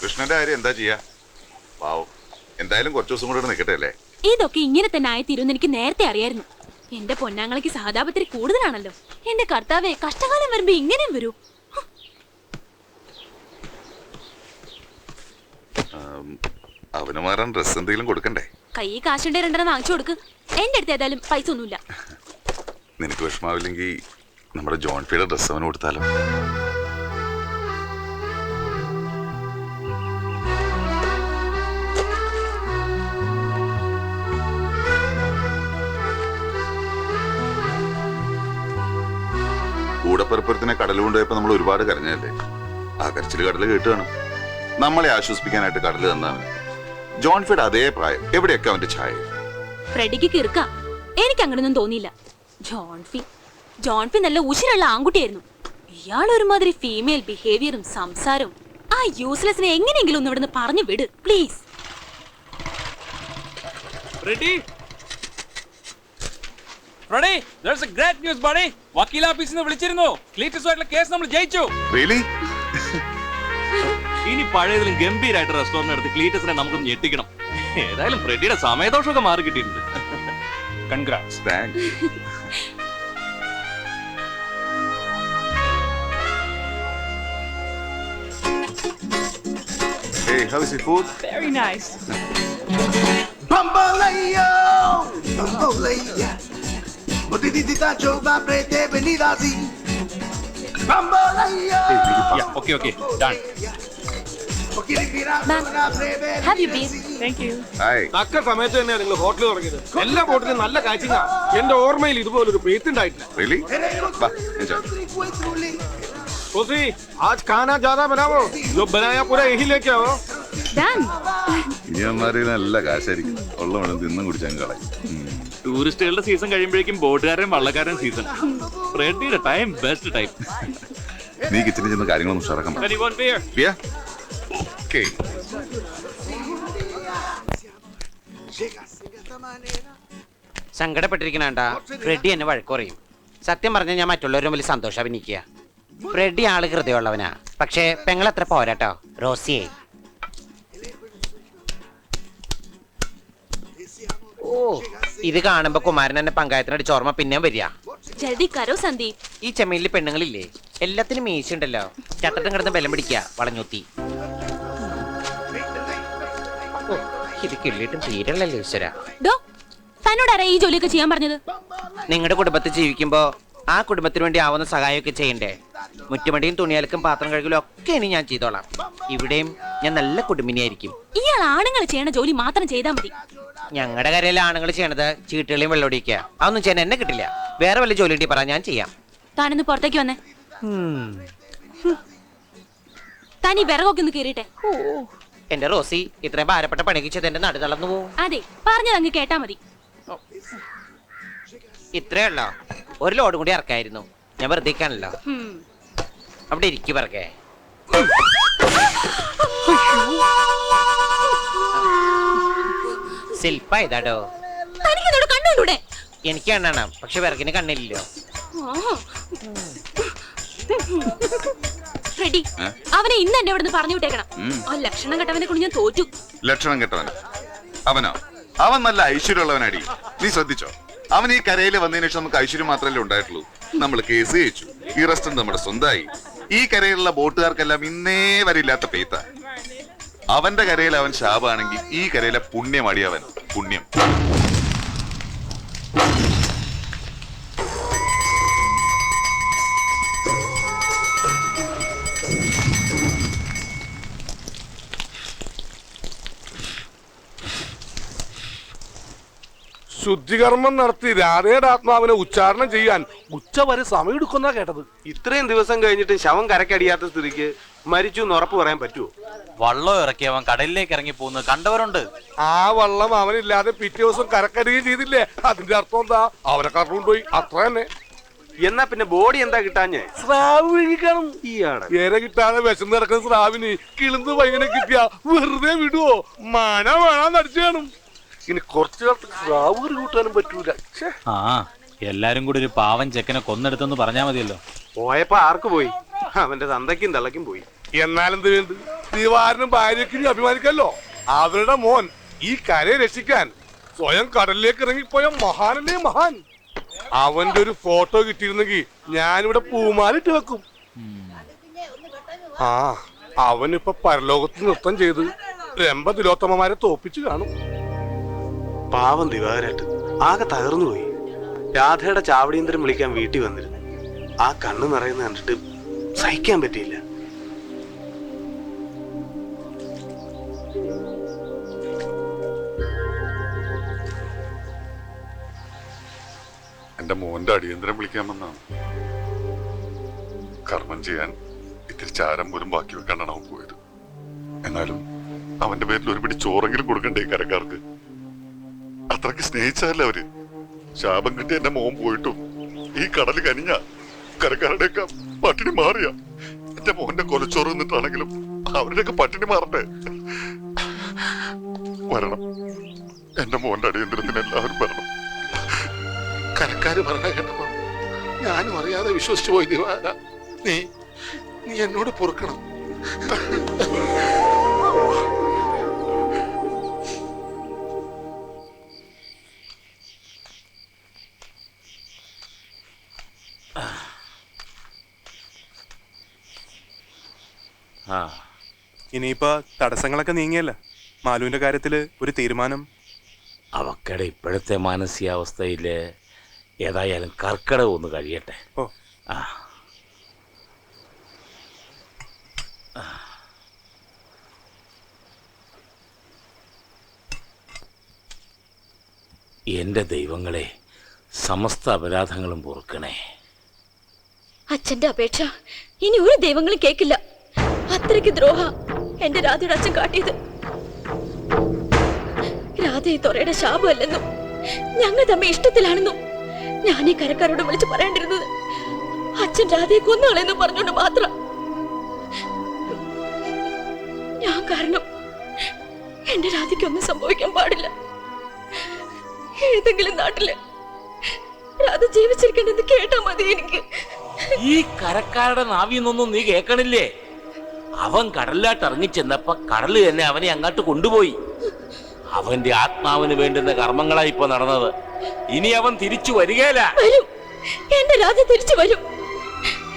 കൃഷ്ണന്റെ കാര്യം എന്താ ചെയ്യാ? പാവം, എന്തായാലും കുറച്ചു ദിവസം കൂടെ നിൽക്കട്ടെ അല്ലേ? ഇതൊക്കെ ഇങ്ങനെ തന്നെ ആയിത്തീരുമെന്ന് എനിക്ക് നേരത്തെ അറിയായിരുന്നു. എന്റെ പൊന്നാങ്ങളേക്ക് സഹതാപത്തിരി കൂടുതലാണല്ലോ. എന്റെ കർത്താവേ, കഷ്ടകാലം വരുമ്പോ ഇങ്ങനെയും വരൂ. അവന് മാറാൻ ഡ്രസ് എന്തെങ്കിലും കൊടുക്കണ്ടേ? കൈ കാശുണ്ടെ രണ്ടെണ്ണം വാങ്ങിച്ചു കൊടുക്ക്. എന്റെ അടുത്ത് ഏതായാലും പൈസ ഒന്നുമില്ല. നിനക്ക് വിഷമാവില്ലെങ്കിൽ നമ്മുടെ ജോൺഫിയുടെ ഡ്രസ് അവന് കൊടുത്താലോ? കൂടപ്പുറപ്പുറത്തിനെ കടൽ കൊണ്ടുപോയപ്പോ നമ്മൾ ഒരുപാട് കരഞ്ഞല്ലേ? ആ കരച്ചില് കടല് കേട്ടുകയാണ്. നമ്മളെ ആശ്വസിപ്പിക്കാനായിട്ട് കടല് തന്നാണ്. ജോൺഫിയുടെ അതേ പ്രായം, എവിടെയൊക്കെ അവന്റെ ഛായ. ഫ്രെഡിക്ക് കിറുക്ക, എനിക്ക് അങ്ങനൊന്നും തോന്നിയില്ല. ജോൺഫി നല്ല ഉശിരുള്ള ആൺകുട്ടിയായിരുന്നു. ഇയാൾ ഒരുമാതിരി ഫീമെയിൽ ബിഹേവിയറും സംസാരവും. ആ യൂസ്ലെസ്സിനെ എങ്ങനെയെങ്കിലും ഒന്ന് ഇവിടുന്ന് പറഞ്ഞു വിട് പ്ലീസ്. വക്കീൽ ഓഫീസിൽ നിന്ന് വിളിച്ചിരുന്നു. ക്ലീറ്റസുമായിട്ടുള്ള കേസ് നമ്മൾ ജയിച്ചു. ഇനി പഴയതിലും ഗംഭീരമായിട്ട് റെസ്റ്റോറന്റ് എടുത്ത് ക്ലീറ്റസിനെ നമുക്കൊന്ന് ഞെട്ടിക്കണം. ഏതായാലും ഫ്രെഡിയുടെ സമയദോഷമൊക്കെ മാറി കിട്ടിയിട്ടുണ്ട്. Congrats. Hey, how is your food? Very nice. Bamboleo, bamboleo. Motitita chova prete venida así. Bamboleo. Yeah, okay, done. Ma'am, have you been? Thank you. Hi. തക്ക സമയത്ത് തന്നെയാണ് നിങ്ങൾ ഹോട്ടൽ തുടങ്ങിയത്. എല്ലാ ഹോട്ടലും നല്ല കാച്ചിങ്ങാ. എന്റെ ഓർമ്മയിൽ ഇതുപോലൊരു പേത്ത് ഉണ്ടായിട്ടില്ല. Really? Bah, enjoy. सोसी, आज खाना ज्यादा बनाओ. जो बनाया पूरा यही लेके आओ. Done. ഇനിയന്മാരെ നല്ല കാശായിരിക്കും. ഉള്ള വേണം തിന്നും കുടിച്ചാൽ കളയും. ടൂറിസ്റ്റുകളുടെ സീസൺ കഴിയുമ്പോഴേക്കും ബോട്ടുകാരൻ വള്ളക്കാരൻ സീസൺ. ഫ്രെഡിയുടെ ടൈം ബെസ്റ്റ് ടൈം. നീ കിച്ചണിൽ ചെന്ന് കാര്യങ്ങളൊന്നും ഉഷാറാക്കാൻ പറ. Anyone beer? Beer? Okay. സങ്കടപ്പെട്ടിരിക്കണ ഫ്രെഡി എന്നെ വഴക്കുറയും. സത്യം പറഞ്ഞാൽ ഞാൻ മറ്റുള്ളവരും വലിയ സന്തോഷം അഭിനയിക്കുക. ഫ്രെഡി ആള് ഹൃദയമുള്ളവനാ. പക്ഷേ പെങ്ങളത്ര പോരാട്ടോ റോസിയെ. ഓ, ഇത് കാണുമ്പോ കുമാരൻ എന്നെ പങ്കായത്തിനടിച്ച് ഓർമ്മ പിന്നെയും വരിക. ജൽദി കരോ സന്ദീപ്. ഈ ചെമ്മീനിൽ പെണ്ണുങ്ങളില്ലേ, എല്ലാത്തിനും മീശുണ്ടല്ലോ. ചട്ടത്തും കിടന്ന് ബലം പിടിക്കുക വളഞ്ഞൂത്തി. ഇത് കിള്ളിയിട്ടും തീരല്ലേ ഈശ്വര. തന്നോടാരാ ഈ ജോലിയൊക്കെ ചെയ്യാൻ പറഞ്ഞത്? നിങ്ങളുടെ കുടുംബത്തിൽ ജീവിക്കുമ്പോ ആ കുടുംബത്തിന് വേണ്ടി ആവുന്ന സഹായമൊക്കെ ചെയ്യണ്ടേ? മുറ്റുമടിയും തുണിയലക്കും പാത്രം കഴുകലും ഒക്കെ ഇനി ഞാൻ ചെയ്തോളാം. ഇവിടെയും ഞാൻ നല്ല കുടുംബിനിയായിരിക്കും. ഇയാൾ ആണുങ്ങൾ ചെയ്യണ ജോലി മാത്രം ചെയ്താൽ മതി. ഞങ്ങളുടെ കരയിലെ ആണുങ്ങൾ ചെയ്യണത് ചീട്ടുകളെയും വെള്ളമൊടിക്കുക. അതൊന്നും ചെയ്യാൻ എന്നെ കിട്ടില്ല. വേറെ വല്ല ജോലി ഉണ്ടെങ്കിൽ പറ, ഞാൻ ചെയ്യാം. താനൊന്ന് പുറത്തേക്ക് വന്നേ. താൻ ഈ വിറകൊക്കെ ഒന്ന് കീറിട്ടെ. എന്റെ റോസി, ഇത്രയും ഭാരപ്പെട്ട പണിക്ക് ചെയ്ത് എന്റെ നടു തളർന്നു പോവും. അതെ, പറഞ്ഞത് അങ്ങ് കേട്ടാ മതി. ഇത്രയല്ലോ, ഒരു ലോഡ് കൂടി ഇറക്കായിരുന്നു. ഞാൻ വെറുതെ ഇരിക്കാനല്ലോ. അവിടെ ഇരിക്കു പറക്കേ. ശില്പ ഇതാടോ. കണ്ടൂടെ? എനിക്ക് കണ്ണാണ്, പക്ഷെ വിറകിന് കണ്ണില്ലല്ലോ. ഫ്രെഡി, അവനെ ഇന്ന് എന്റെ അവിടെ പറഞ്ഞു വിട്ടേക്കണം. ആ ലക്ഷണം കെട്ടവനെ കൊണ്ട് ഞാൻ തോറ്റു. ലക്ഷണം കെട്ടവൻ അവനോ? അവൻ നല്ല ഐശ്വര്യമുള്ളവനടി. നീ ശ്രദ്ധിച്ചോ? അവൻ ഈ കരയിൽ വന്നതിന് ശേഷം നമുക്ക് ഐശ്വര്യം മാത്രമല്ലേ ഉണ്ടായിട്ടുള്ളൂ. നമ്മൾ കേസ് ജയിച്ചു. ഈ റെസ്റ്റോറന്റ് നമ്മുടെ സ്വന്തമായി. ഈ കരയിലുള്ള ബോട്ടുകാർക്കെല്ലാം ഇന്നേ വരെ ഇല്ലാത്ത പെയ്ത്ത. അവന്റെ കരയിൽ അവൻ ശാപാണെങ്കിൽ ഈ കരയിലെ പുണ്യമടി അവൻ. പുണ്യം. ശുദ്ധികർമ്മം നടത്തി രാധയുടെ ആത്മാവിനെ ഉച്ചാരണം ചെയ്യാൻ ഉച്ചവരെ സമയം എടുക്കുന്ന കേട്ടത്. ഇത്രയും ദിവസം കഴിഞ്ഞിട്ട് ശവം കരക്കടിയാത്ത സ്ഥിതിക്ക് മരിച്ചു എന്ന് ഉറപ്പ് പറയാൻ പറ്റുമോ? വള്ളം ഇറക്കി അവൻ കടലിലേക്ക് ഇറങ്ങി പോകുന്നത് കണ്ടവരുണ്ട്. ആ വള്ളം അവനില്ലാതെ പിറ്റേ ദിവസം കരക്കടിയും ചെയ്തില്ലേ? അതിന്റെ അർത്ഥം എന്താ? അവരെ കറണ്ടുപോയി, അത്ര തന്നെ. എന്നാ പിന്നെ ബോഡി എന്താ കിട്ടാഞ്ഞേ? സ്രാവ് കഴിക്കണം. ഈയാണ് ഏറെ കിട്ടാതെ വിശന്ന് കിടക്കുന്ന സ്രാവിന് കിളിന്ന് വൈകനെ കിട്ടിയ വെറുതെ വിടുവോ? മന വേണം അടിച്ചു കാണും. ഇനി കുറച്ചു കാലത്ത് സ്രാവ് കറി കൂട്ടാനും പറ്റൂല. ആ, എല്ലാരും കൂടി ഒരു പാവൻ ചെക്കനെ കൊന്നെടുത്തെന്ന് പറഞ്ഞാ മതിയല്ലോ. പോയപ്പോ ആർക്ക് പോയി? അവന്റെ തന്തയ്ക്കും തള്ളയ്ക്കും പോയി. എന്നാലെന്ത് വേണ്ട, ദിവാരനും ഭാര്യയ്ക്ക് ഇനി അഭിമാനിക്കല്ലോ. അവരുടെ മോൻ ഈ കരയെ രക്ഷിക്കാൻ സ്വയം കടലിലേക്ക് ഇറങ്ങിപ്പോയ മഹാനല്ലേ മഹാൻ. അവന്റെ ഒരു ഫോട്ടോ കിട്ടിയിരുന്നെങ്കിൽ ഞാനിവിടെ പൂമാലിട്ട് വെക്കും. ആ, അവനിപ്പൊ പരലോകത്ത് നൃത്തം ചെയ്ത് രംഭ തിലോത്തമ്മമാരെ തോപ്പിച്ചു കാണും. പാവം ദിവാകരായിട്ട് ആകെ തകർന്നു പോയി. രാധയുടെ ചാവടിയന്തരം വിളിക്കാൻ വീട്ടിൽ വന്നിരുന്നു. ആ കണ്ണ് നിറയുന്ന കണ്ടിട്ട് സഹിക്കാൻ പറ്റിയില്ല. എന്റെ മോന്റെ അടിയന്തരം വിളിക്കാമെന്നാണ്. കർമ്മം ചെയ്യാൻ ഇത്തിരി ചാരം പോലും ബാക്കി വെക്കാണ്ടാണ് അവൻ പോയത്. എന്നാലും അവന്റെ പേരിൽ ഒരു പിടി ചോറെങ്കിലും കൊടുക്കണ്ടേ ഈ കരക്കാർക്ക്? അത്രയ്ക്ക് സ്നേഹിച്ചല്ലേ അവര്. ശാപം കിട്ടി എന്റെ മോൻ പോയിട്ടും ഈ കടല് കനിഞ്ഞ കരക്കാരുടെയൊക്കെ പട്ടിണി മാറിയ എന്റെ മോന്റെ കൊലച്ചോറ് നിന്നിട്ടാണെങ്കിലും അവരുടെയൊക്കെ പട്ടിണി മാറട്ടെ. വരണം, എന്റെ മോന്റെ അടിയന്തരത്തിന് എല്ലാവരും വരണം. കരക്കാര് പറഞ്ഞ കേട്ടപ്പോ ഞാനും അറിയാതെ വിശ്വസിച്ചു പോയി. ദിവാര, നീ എന്നോട് പൊറുക്കണം. ഇനിയിപ്പോ തടസ്സങ്ങളൊക്കെ നീങ്ങിയല്ല, മാലുവിന്റെ കാര്യത്തില് ഒരു തീരുമാനം. അവക്കടെ ഇപ്പോഴത്തെ മാനസികാവസ്ഥയില് ഏതായാലും കർക്കിടകം ഒന്ന് കഴിയട്ടെ. ഓ, എന്റെ ദൈവങ്ങളെ, സമസ്ത അപരാധങ്ങളും പൊറുക്കണേ. അച്ഛന്റെ അപേക്ഷ ഇനി ഒരു ദൈവങ്ങളും കേക്കില്ല. അത്രയ്ക്ക് ദ്രോഹ എന്റെ രാധയുടെ അച്ഛൻ കാട്ടിയത്. രാധ ഈ തൊറയുടെ ശാപമല്ലെന്നും ഞങ്ങൾ തമ്മിൽ ഇഷ്ടത്തിലാണെന്നും ഞാൻ ഈ കരക്കാരോട് വിളിച്ച് പറയേണ്ടിരുന്നത് അച്ഛൻ രാധയെ കൊന്നുകളെന്നും പറഞ്ഞുകൊണ്ട് മാത്രം. ഞാൻ കാരണം എന്റെ രാധയ്ക്കൊന്നും സംഭവിക്കാൻ പാടില്ല. ഏതെങ്കിലും നാട്ടില് രാധ ജീവിച്ചിരിക്കണ്ടെന്ന് കേട്ടാ മതി എനിക്ക്. ഈ കരക്കാരുടെ നാവിന്നൊന്നും നീ കേക്കണില്ലേ? അവൻ കടലിലാട്ട് ഇറങ്ങിച്ചെന്നപ്പോ കടല് തന്നെ അവനെ അങ്ങോട്ട് കൊണ്ടുപോയി. അവന്റെ ആത്മാവിന് വേണ്ടുന്ന കർമ്മങ്ങളാ ഇപ്പൊ നടന്നത്. ഇനി അവൻ തിരിച്ചു വരികയില്ല. വരും, എന്റെ രാധ തിരിച്ചു വരും.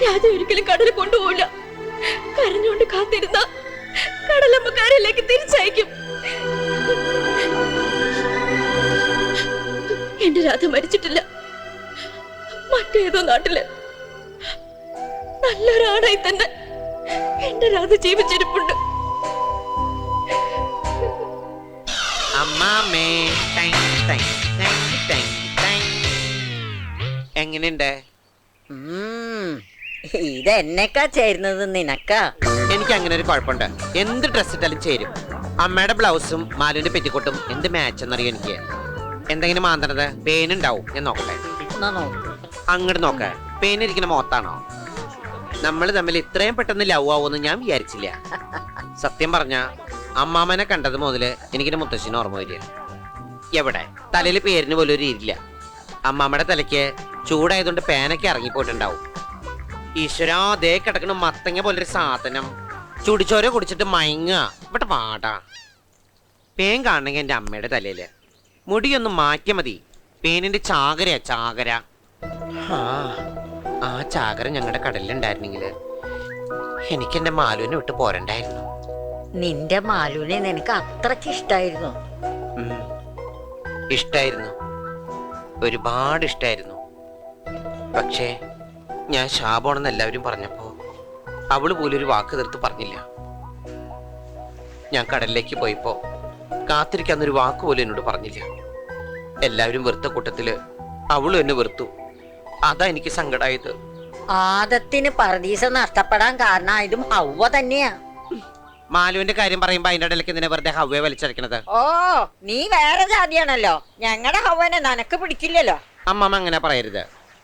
രാധ ഒരിക്കലും കടൽ കൊണ്ടുപോകില്ല. കരഞ്ഞുകൊണ്ട് കാത്തിരുന്ന കടലമ്മ കരയിലേക്ക് തിരിച്ചയക്കും. എന്റെ രാധ മരിച്ചിട്ടില്ല. മറ്റേതോ നാട്ടില് നല്ലൊരാണായി തന്നെ എന്റെ രാധ ജീവിച്ചിരിപ്പുണ്ട്. എങ്ങനെയുണ്ട്? ഇതെന്നെക്കാ ചേരുന്നത് നിനക്കാ. എനിക്ക് അങ്ങനെ ഒരു കുഴപ്പമുണ്ട്, എന്ത് ഡ്രസ് ഇട്ടാലും ചേരും. അമ്മയുടെ ബ്ലൗസും മാലുവിന്റെ പെറ്റിക്കോട്ടും എന്ത് മാച്ച് എന്നറിയോ എനിക്ക്. എന്തെങ്കിലും മാന്തണത് പേനുണ്ടാവും, ഞാൻ നോക്കട്ടെ. അങ്ങോട്ട് നോക്ക, പേനിരിക്കുന്ന മോത്താണോ? നമ്മൾ തമ്മിൽ ഇത്രയും പെട്ടെന്ന് ലവ് ആവുമെന്ന് ഞാൻ വിചാരിച്ചില്ല. സത്യം പറഞ്ഞ അമ്മാമനെ കണ്ടത് മുതല് എനിക്കിന്റെ മുത്തശ്ശിന് ഓർമ്മ വരിക. എവിടെ തലയിൽ പേരിന് പോലും ഒരു ഇരില്ല. അമ്മാമ്മയുടെ തലയ്ക്ക് ചൂടായതുകൊണ്ട് പേനൊക്കെ ഇറങ്ങിപ്പോയിട്ടുണ്ടാവും. ഈശ്വരാ, ദേ കിടക്കണ മത്തങ്ങ പോലൊരു സാധനം. ചുടിച്ചോര കുടിച്ചിട്ട് മയങ്ങുക. ഇവിടെ പാടാ. പേൻ കാണണമെങ്കിൽ എൻ്റെ അമ്മയുടെ തലയില് മുടിയൊന്ന് മാറ്റിയ മതി. പേനിന്റെ ചാകരയാ, ചാകര. ആ ചാകര ഞങ്ങളുടെ കടലിലുണ്ടായിരുന്നെങ്കിൽ എനിക്ക് എന്റെ മാലുവിനെ വിട്ട് പോരണ്ടായിരുന്നു. നിന്റെ മാലുവിനെ നിനക്ക് അത്രക്ക് ഇഷ്ടായിരുന്നു. ഇഷ്ടായിരുന്നു, ഒരുപാട് ഇഷ്ടായിരുന്നു. പക്ഷേ ഞാൻ ശാപമാണെന്ന് എല്ലാവരും പറഞ്ഞപ്പോ അവള് പോലും ഒരു വാക്ക് തീർത്ത് പറഞ്ഞില്ല. ഞാൻ കടലിലേക്ക് പോയപ്പോ കാത്തിരിക്കാന്നൊരു വാക്ക് പോലും എന്നോട് പറഞ്ഞില്ല. എല്ലാവരും വെറുത്ത കൂട്ടത്തില് അവളും എന്നെ വെറുത്തു. അതാ എനിക്ക് സങ്കടായത്. ആദത്തിന് പർദീസ നഷ്ടപ്പെടാൻ കാരണമായതും ഹവ്വ തന്നെയാ. മാലുവിന്റെ കാര്യം പറയുമ്പോ അതിന്റെ ഇടയിലേക്ക് എന്തിനാ വെറുതെ ഹവ്വയെ വലിച്ചടക്കണത്? ഓ, നീ വേറെ ജാതിയാണല്ലോ. ഞങ്ങളുടെ ഹവ്വനെ നിനക്ക് പിടിക്കില്ലല്ലോ. അമ്മമ്മ അങ്ങനെ പറയരുത്.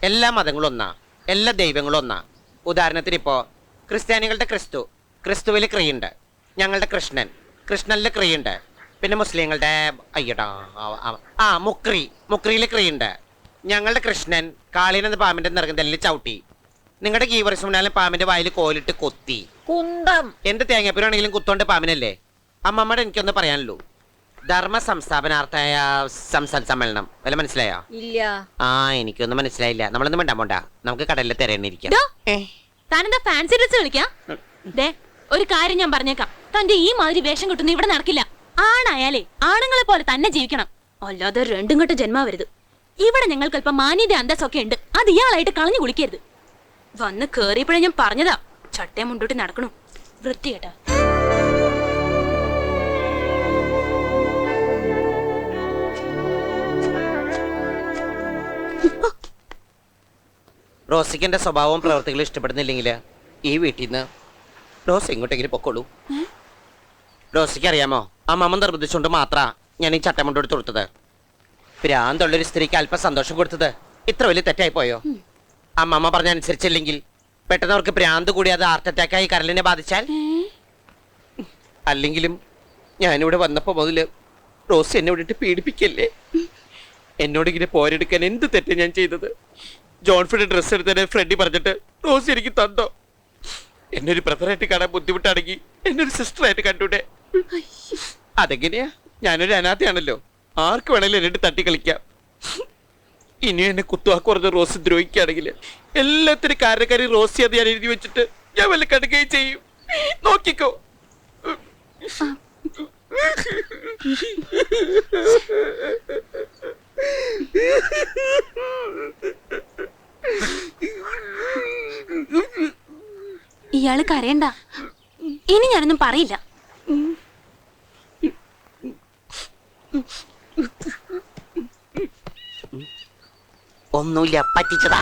എല്ലാ മതങ്ങളും ഒന്നാ, എല്ലാ ദൈവങ്ങളും ഒന്നാ. ഉദാഹരണത്തിന് ഇപ്പോ ക്രിസ്ത്യാനികളുടെ ക്രിസ്തു, ക്രിസ്തുവിൽ ക്രിയുണ്ട്. ഞങ്ങളുടെ കൃഷ്ണൻ, കൃഷ്ണനിലെ ക്രിയുണ്ട്. പിന്നെ മുസ്ലിങ്ങളുടെ അയ്യടാ മുക്രിയിൽ ക്രിയുണ്ട്. ഞങ്ങളുടെ കൃഷ്ണൻ കാളീനെന്ന പാമ്പിന്റെ നിറകന്തലിൽ ചവിട്ടി. നിങ്ങളുടെ കീവർഷം മുന്നാലും പാമ്പിന്റെ വായിൽ കോലിട്ട് കൊത്തി. കുന്തം. എന്ത് തേങ്ങാപ്പൂരാണെങ്കിലും കുത്തോണ്ട് പാമ്പിനല്ലേ? അമ്മമ്മയുടെ എനിക്കൊന്ന് പറയാനുള്ളൂ. ധർമ്മ സംസ്ഥാപനാർത്ഥായ സംസ്ഥാന സമ്മേളനം വല്ല മനസ്സിലായോ? ഇല്ല. ആ എനിക്കൊന്നും മനസ്സിലായില്ല. നമ്മളൊന്നും വേണ്ട പോണ്ട, നമുക്ക് കടലിൽ തിരയണിരിക്കാം. താനെന്താ ഫാൻസി ഡ്രസ് കളിക്കാ? ദേ ഒരു കാര്യം ഞാൻ പറഞ്ഞേക്കാം, തന്റെ ഈ മാതിരി വേഷം കിട്ടുന്ന ഇവിടെ നടക്കില്ല. ആണായാലേ ആണുങ്ങളെ പോലെ തന്നെ ജീവിക്കണം, അല്ലാതെ രണ്ടും കെട്ട് ജന്മാവരുത്. ഇവിടെ ഞങ്ങൾക്ക് അല്പം മാന്യത അന്തസ്സൊക്കെ ഉണ്ട്, അത് ഇയാളായിട്ട് കളഞ്ഞു കുളിക്കരുത്. വന്ന് കേറിയപ്പോഴേ ഞാൻ പറഞ്ഞതാ, ചട്ടയെ മുണ്ടോട്ട് നടക്കണു വൃത്തി കേട്ടാ. റോസിക്ക് എന്റെ സ്വഭാവവും പ്രവർത്തികളും ഇഷ്ടപ്പെടുന്നില്ലെങ്കിൽ ഈ വീട്ടിൽ നിന്ന് റോസ് എങ്ങോട്ടെങ്കിലും പൊക്കോളൂ. റോസിക്ക് അറിയാമോ, അമ്മമ്മ നിർബന്ധിച്ചുകൊണ്ട് മാത്രാ ഞാൻ ഈ ചട്ടമുണ്ട് എടുത്ത് കൊടുത്തത്. ഭ്രാന്തുള്ളൊരു സ്ത്രീക്ക് അല്പം സന്തോഷം കൊടുത്തത് ഇത്ര വലിയ തെറ്റായി പോയോ? അമ്മമ്മ പറഞ്ഞ അനുസരിച്ചില്ലെങ്കിൽ പെട്ടെന്ന് അവർക്ക് ഭ്രാന്ത് കൂടി അത് ഹാർട്ട് അറ്റാക്കായി കരളിനെ ബാധിച്ചാൽ. അല്ലെങ്കിലും ഞാനിവിടെ വന്നപ്പോ മുതല് റോസ് എന്നെ വിട്ടിട്ട് പീഡിപ്പിക്കല്ലേ. എന്നോട് ഇങ്ങനെ പോരെടുക്കാൻ എന്ത് തെറ്റാ ഞാൻ ചെയ്തത്? ജോൺഫിയുടെ ഡ്രസ്സ് എടുത്തന്നെ ഫ്രണ്ടി പറഞ്ഞിട്ട് റോസ് എനിക്ക് തന്നോ? എന്നെ ഒരു ബ്രദറായിട്ട് കാണാൻ ബുദ്ധിമുട്ടാണെങ്കിൽ എന്നെ ഒരു സിസ്റ്ററായിട്ട് കണ്ടൂടെ? അതെങ്ങനെയാ? ഞാനൊരു അനാഥയാണല്ലോ, ആർക്ക് വേണേലും എന്നിട്ട് തട്ടി കളിക്കാം. ഇനിയും എന്നെ കുത്തുവാക്ക് പറഞ്ഞ റോസ് ദ്രോഹിക്കുകയാണെങ്കിൽ എല്ലാത്തിനും കാരണക്കാരി റോസി അത് ഞാൻ എഴുതി വെച്ചിട്ട് ഞാൻ വല്ല കടുകയും ചെയ്യും. നോക്കിക്കോ. ഇയാള് കരയണ്ട, ഇനി ഞാനൊന്നും പറയില്ല. ഒന്നുമില്ല, പറ്റിച്ചതാ.